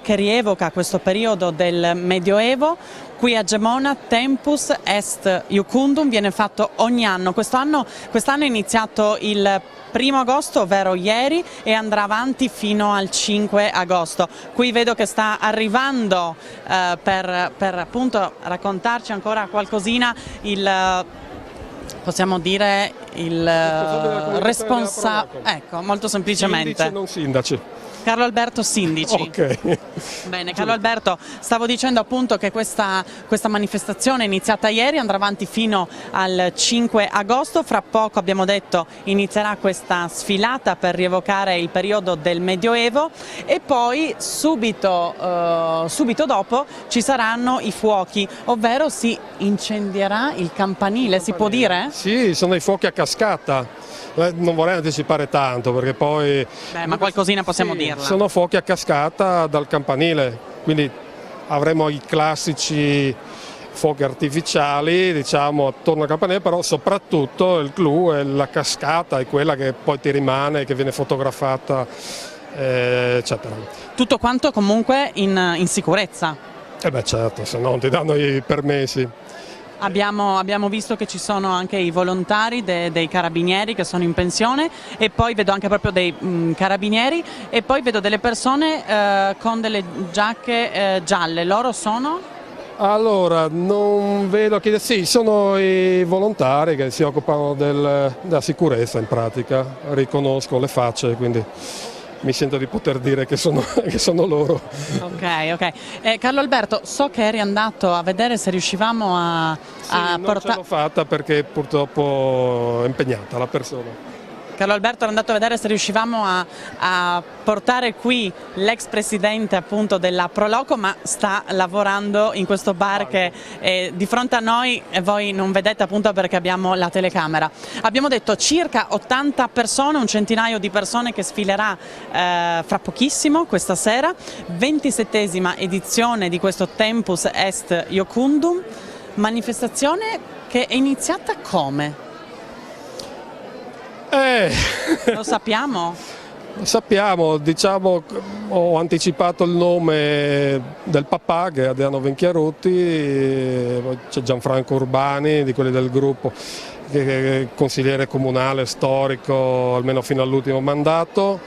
che rievoca questo periodo del Medioevo. qui a Gemona Tempus Est Iucundum viene fatto ogni anno. Quest'anno è iniziato il 1° agosto, ovvero ieri, e andrà avanti fino al 5 agosto. Qui vedo che sta arrivando per appunto raccontarci ancora qualcosina possiamo dire il responsabile, ecco, molto semplicemente.
Sindaci, non sindaci.
Carlo Alberto Sindici.
Ok.
Bene, Carlo Alberto, stavo dicendo appunto che questa manifestazione è iniziata ieri, andrà avanti fino al 5 agosto, fra poco abbiamo detto inizierà questa sfilata per rievocare il periodo del Medioevo e poi subito dopo ci saranno i fuochi, ovvero si incendierà il campanile, si può dire?
Sì, sono i fuochi a cascata. Non vorrei anticipare tanto perché poi...
Ma qualcosina possiamo dirla.
Sono fuochi a cascata dal campanile, quindi avremo i classici fuochi artificiali, diciamo, attorno al campanile, però soprattutto il clou è la cascata, è quella che poi ti rimane, che viene fotografata, eccetera.
Tutto quanto comunque in sicurezza?
Certo, se no non ti danno i permessi.
Abbiamo visto che ci sono anche i volontari dei carabinieri che sono in pensione e poi vedo anche proprio dei carabinieri e poi vedo delle persone con delle giacche gialle, loro sono?
Allora, non vedo che... Sì, sono i volontari che si occupano della sicurezza in pratica, riconosco le facce, quindi mi sento di poter dire che sono loro.
Ok. Carlo Alberto, so che eri andato a vedere se riuscivamo a
non
portare...
ce l'ho fatta perché purtroppo è impegnata la persona.
Carlo Alberto era andato a vedere se riuscivamo a portare qui l'ex presidente appunto della Proloco, ma sta lavorando in questo bar che è di fronte a noi e voi non vedete appunto perché abbiamo la telecamera. Abbiamo detto circa 80 persone, un centinaio di persone che sfilerà fra pochissimo questa sera, 27esima edizione di questo Tempus Est Iucundum, manifestazione che è iniziata come? Lo sappiamo?
Lo sappiamo, diciamo, ho anticipato il nome del papà che è Adriano Venchiarutti, c'è Gianfranco Urbani di quelli del gruppo, che è consigliere comunale storico almeno fino all'ultimo mandato,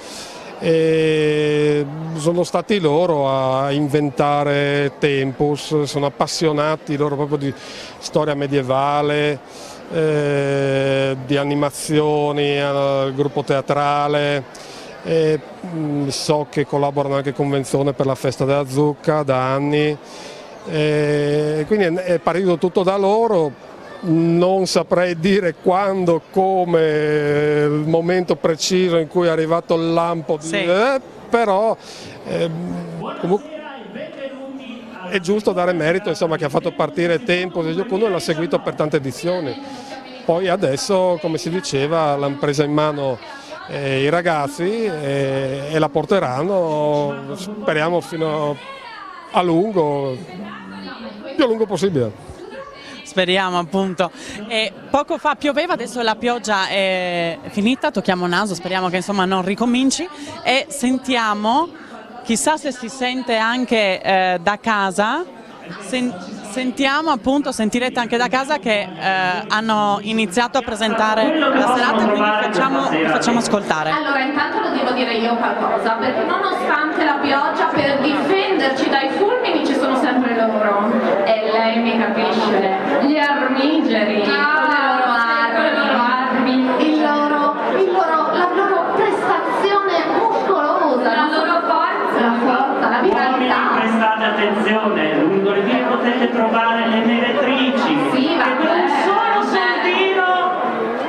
e sono stati loro a inventare Tempus, sono appassionati loro proprio di storia medievale, di animazioni, al gruppo teatrale, so che collaborano anche con Convenzione per la festa della zucca da anni, quindi è partito tutto da loro. Non saprei dire quando, come, il momento preciso in cui è arrivato il lampo,
sì.
Però comunque è giusto dare merito, insomma, che ha fatto partire Tempus Est Iucundum e l'ha seguito per tante edizioni. Poi adesso, come si diceva, l'hanno presa in mano i ragazzi e la porteranno, speriamo, fino a lungo, più a lungo possibile.
Speriamo appunto. E poco fa pioveva, adesso la pioggia è finita, tocchiamo naso, speriamo che insomma non ricominci e sentiamo, chissà se si sente anche da casa, sentiamo appunto, sentirete anche da casa che hanno iniziato a presentare la serata, quindi vi facciamo ascoltare.
Allora intanto lo devo dire io qualcosa, perché nonostante la pioggia, per difenderci dai fulmini ci sono sempre loro, e lei mi capisce, gli armigeri, con le loro armi, la loro prestazione muscolosa, la loro forza, la vitalità.
Prestate attenzione, lungo le vie potete trovare le meretrici,
sì,
che con un solo sentino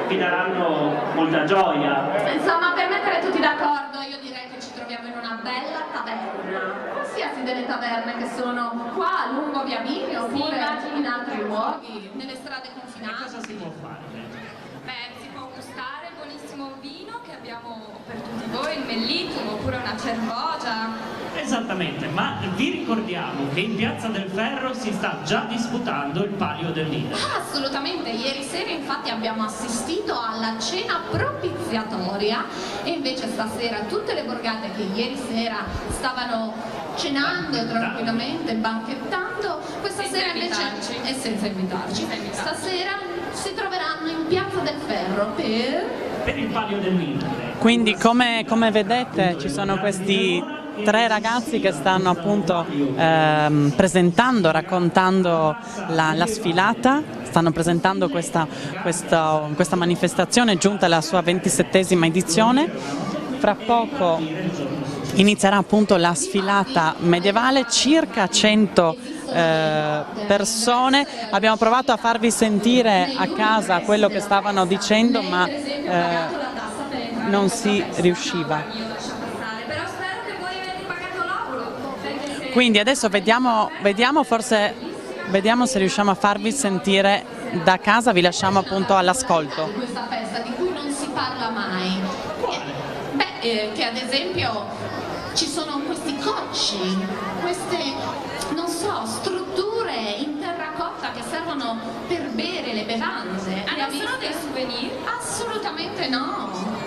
vi daranno molta gioia.
Insomma, per mettere tutti d'accordo, io direi che ci troviamo in una bella taverna, qualsiasi delle taverne che sono qua lungo via Vigno oppure in altri luoghi, nelle strade confinate.
Cosa si può fare?
Beh, si può gustare buonissimo vino che abbiamo per tutti voi, il Mellittum oppure una cervogia.
Esattamente, ma vi ricordiamo che in Piazza del Ferro si sta già disputando il palio del leader.
Assolutamente, ieri sera infatti abbiamo assistito alla cena propiziatoria e invece stasera tutte le borgate che ieri sera stavano cenando tranquillamente, banchettando. Questa sera invece e senza invitarci. Stasera si troveranno in Piazza del Ferro per
il palio del leader.
Quindi come vedete ci sono questi 3 ragazzi che stanno appunto presentando, raccontando la sfilata, stanno presentando questa manifestazione giunta alla sua 27esima edizione. Fra poco inizierà appunto la sfilata medievale, circa 100 persone. Abbiamo provato a farvi sentire a casa quello che stavano dicendo, ma non si riusciva. Quindi adesso vediamo se riusciamo a farvi sentire da casa, vi lasciamo appunto all'ascolto.
questa festa di cui non si parla mai. Che ad esempio ci sono questi cocci, queste, non so, strutture in terracotta che servono per bere le bevande.
Non sono dei souvenir?
Assolutamente no.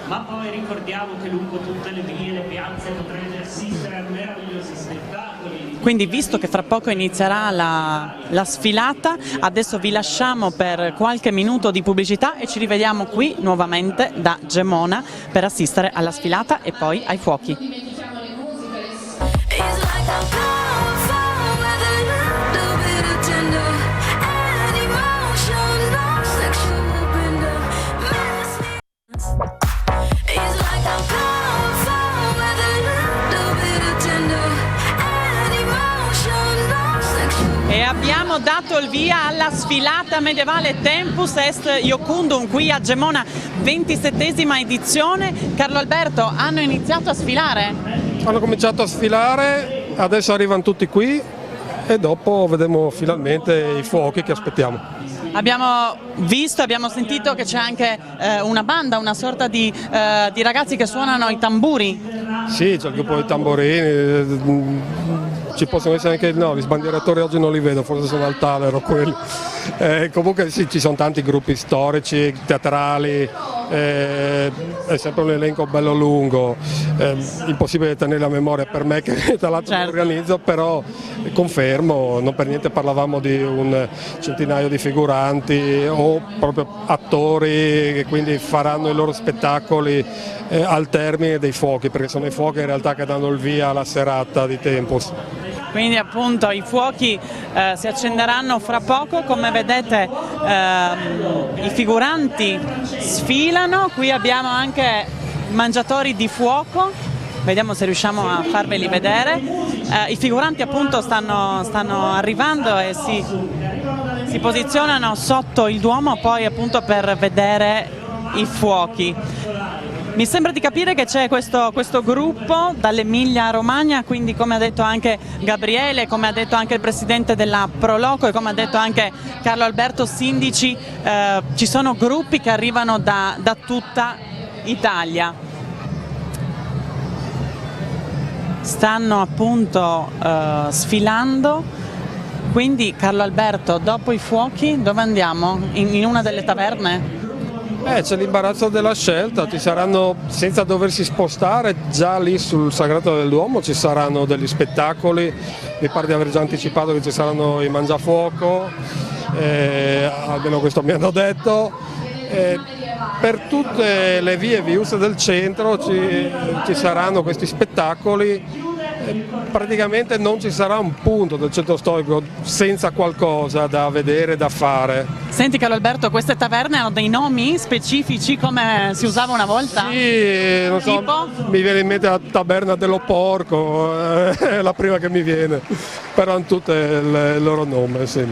Ma poi ricordiamo che lungo tutte le vie e le piazze potrete assistere a meravigliosi spettacoli.
Quindi visto che fra poco inizierà la sfilata, adesso vi lasciamo per qualche minuto di pubblicità e ci rivediamo qui nuovamente da Gemona per assistere alla sfilata e poi ai fuochi. E abbiamo dato il via alla sfilata medievale Tempus Est Iucundum qui a Gemona, 27esima edizione. Carlo Alberto, hanno iniziato a sfilare?
Hanno cominciato a sfilare, adesso arrivano tutti qui e dopo vedremo finalmente i fuochi che aspettiamo.
Abbiamo visto, abbiamo sentito che c'è anche una banda, una sorta di ragazzi che suonano i tamburi.
Sì, c'è il gruppo dei tamborini, ci possono essere anche, no, gli sbandieratori oggi non li vedo, forse sono al Tavero quelli. Comunque sì, ci sono tanti gruppi storici, teatrali, è sempre un elenco bello lungo, impossibile tenere la memoria per me che tra l'altro
certo.
lo organizzo, però confermo, non per niente parlavamo di un centinaio di figuranti o proprio attori che quindi faranno i loro spettacoli al termine dei fuochi, perché sono i fuochi in realtà che danno il via alla serata di Tempus.
Quindi appunto i fuochi si accenderanno fra poco, come vedete i figuranti sfilano, qui abbiamo anche mangiatori di fuoco, vediamo se riusciamo a farveli vedere, i figuranti appunto stanno arrivando e si posizionano sotto il Duomo poi appunto per vedere i fuochi. Mi sembra di capire che c'è questo gruppo dall'Emilia Romagna, quindi come ha detto anche Gabriele, come ha detto anche il presidente della Proloco e come ha detto anche Carlo Alberto Sindici, ci sono gruppi che arrivano da tutta Italia. Stanno appunto sfilando, quindi Carlo Alberto, dopo i fuochi dove andiamo? In una delle taverne?
C'è l'imbarazzo della scelta, ci saranno, senza doversi spostare, già lì sul Sagrato del Duomo ci saranno degli spettacoli, mi pare di aver già anticipato che ci saranno i mangiafuoco, almeno questo mi hanno detto. Per tutte le vie viuste del centro ci saranno questi spettacoli. Praticamente non ci sarà un punto del centro storico senza qualcosa da vedere, da fare.
Senti Carlo Alberto, queste taverne hanno dei nomi specifici come si usava una volta?
Sì, non so,
tipo?
mi viene in mente la taberna dello porco, è la prima che mi viene, però hanno tutte il loro nome, sì.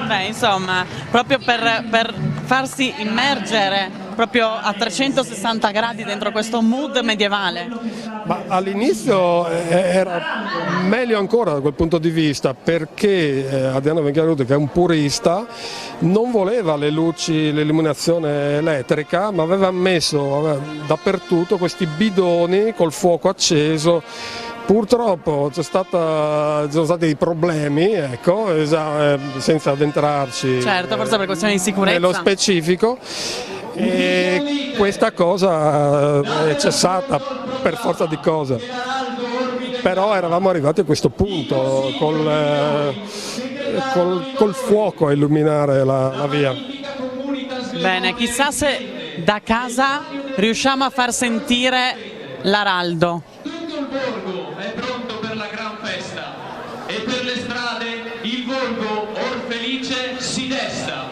Beh, insomma, proprio per farsi immergere proprio a 360 gradi dentro questo mood medievale.
Ma all'inizio era meglio ancora da quel punto di vista, perché Adriano Venchiaruti, che è un purista, non voleva le luci, l'illuminazione elettrica, ma aveva messo dappertutto questi bidoni col fuoco acceso. Purtroppo ci sono stati dei problemi, ecco, senza addentrarci
certo, forse per questioni di sicurezza
nello specifico, e questa cosa è cessata per forza di cosa. però eravamo arrivati a questo punto col fuoco a illuminare la via.
Bene, chissà se da casa riusciamo a far sentire l'araldo.
Tutto il borgo è pronto per la gran festa e per le strade il volgo or felice si desta.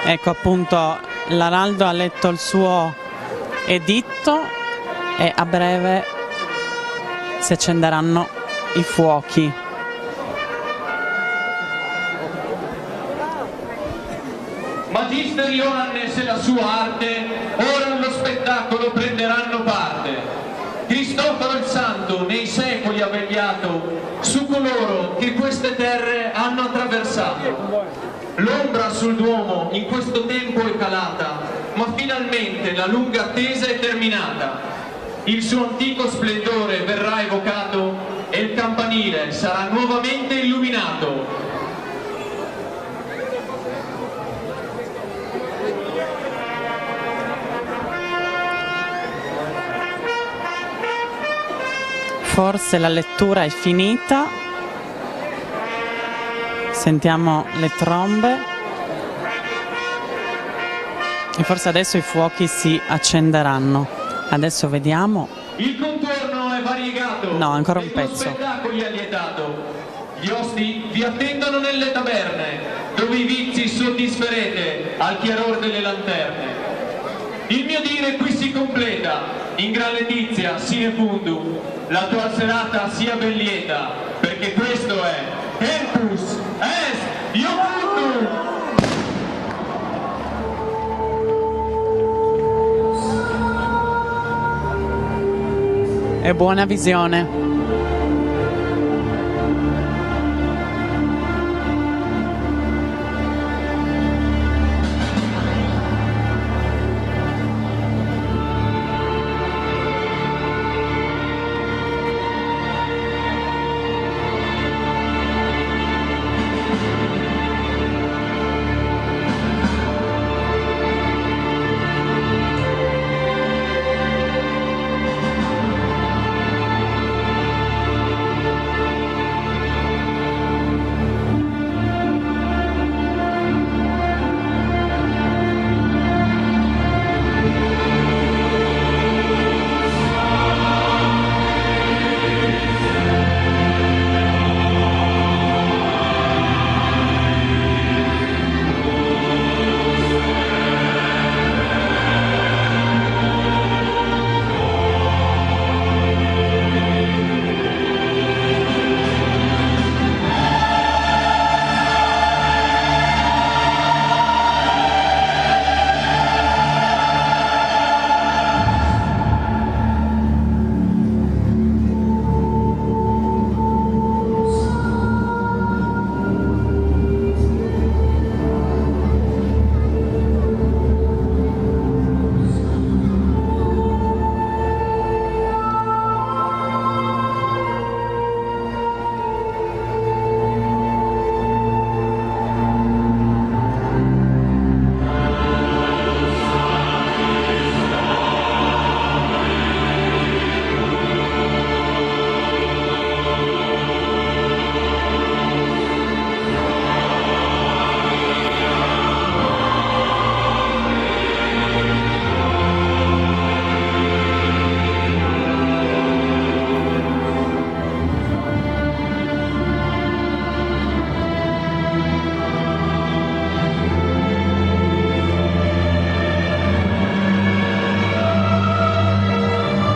Ecco appunto l'araldo ha letto il suo editto e a breve si accenderanno i fuochi.
Magister Ioannes e la sua arte ora allo spettacolo prenderanno parte. Cristoforo il Santo nei secoli ha vegliato su coloro che queste terre hanno attraversato. L'ombra sul Duomo in questo tempo è calata, ma finalmente la lunga attesa è terminata. Il suo antico splendore verrà evocato e il campanile sarà nuovamente illuminato.
Forse la lettura è finita. Sentiamo le trombe e forse adesso i fuochi si accenderanno. Adesso vediamo.
Il contorno è variegato.
No, ancora un pezzo.
Spettacoli allietato. Gli osti vi attendono nelle taverne, dove i vizi soddisferete al chiaror delle lanterne. Il mio dire qui si completa, in gran letizia sine fundum. L'attual serata sia ben lieta, perché questo è Tempus est Iovundum!
E buona visione.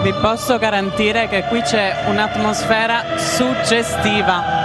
Vi posso garantire che qui c'è un'atmosfera suggestiva.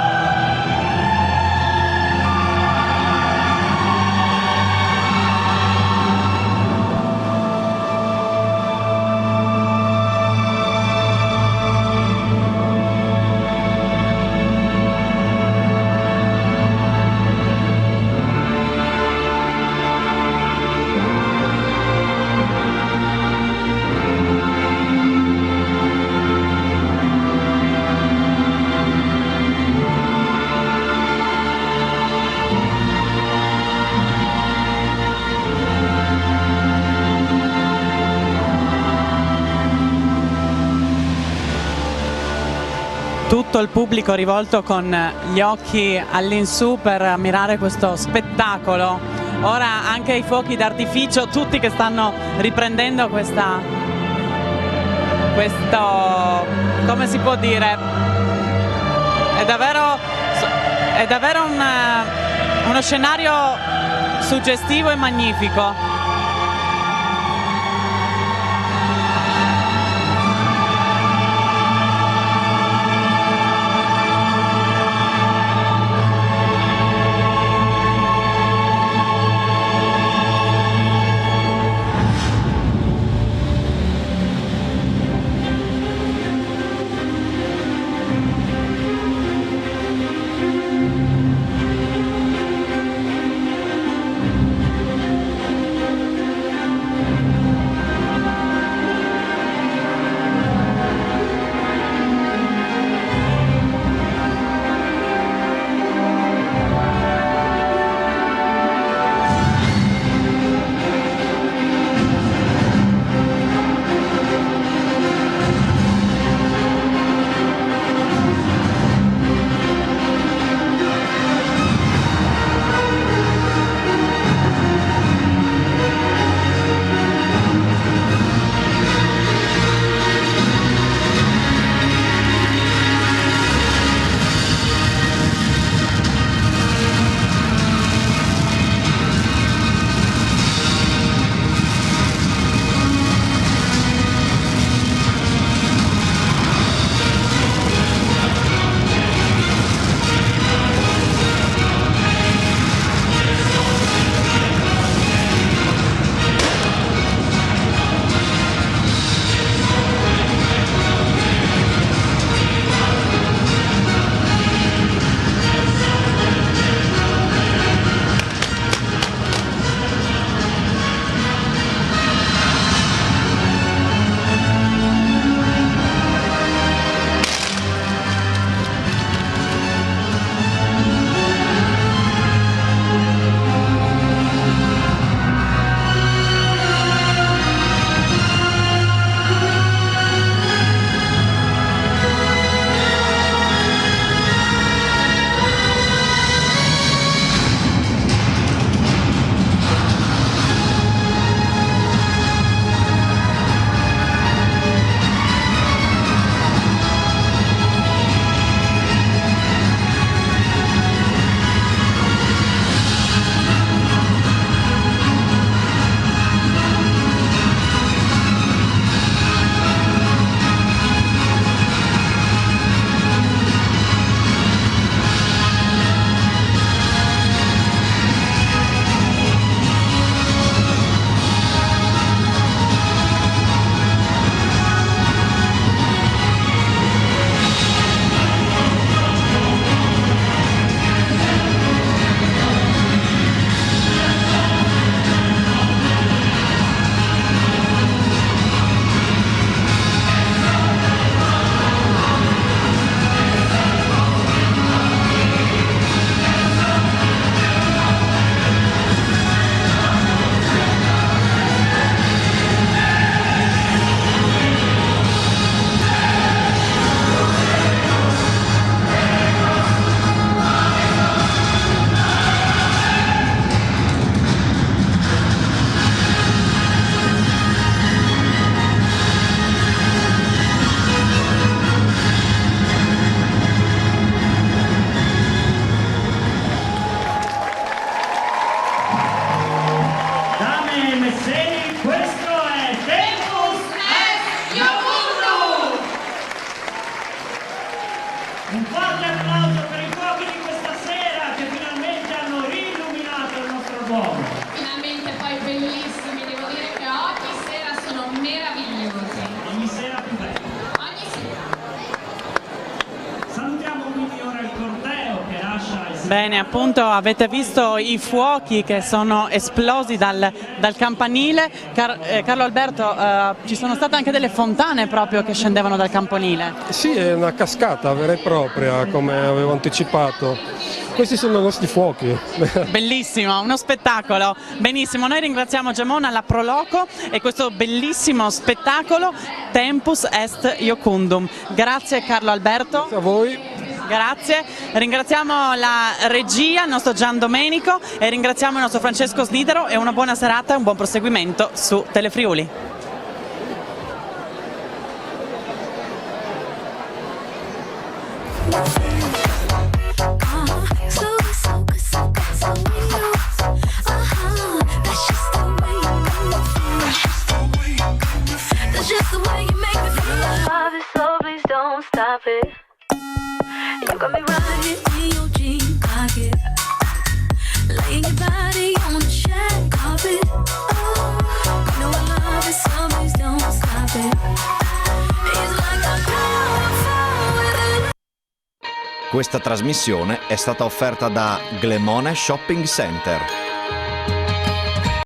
tutto il pubblico rivolto con gli occhi all'insù per ammirare questo spettacolo. Ora anche i fuochi d'artificio, tutti che stanno riprendendo questo, come si può dire, è davvero uno scenario suggestivo e magnifico. Bene, appunto avete visto i fuochi che sono esplosi dal campanile. Carlo Alberto, ci sono state anche delle fontane proprio che scendevano dal campanile.
Sì, è una cascata vera e propria, come avevo anticipato. Questi sono i nostri fuochi.
Bellissimo, uno spettacolo. Benissimo, noi ringraziamo Gemona, la Proloco e questo bellissimo spettacolo Tempus Est Iocundum. Grazie Carlo Alberto.
Grazie a voi.
Grazie, ringraziamo la regia, il nostro Gian Domenico e ringraziamo il nostro Francesco Snidero e una buona serata e un buon proseguimento su Telefriuli.
You got me riding in your jean pocket, laying your body on the shag carpet. Oh, you know I love it, so please don't stop it. It's like I'm falling.
Questa trasmissione è stata offerta da Glemone Shopping Center.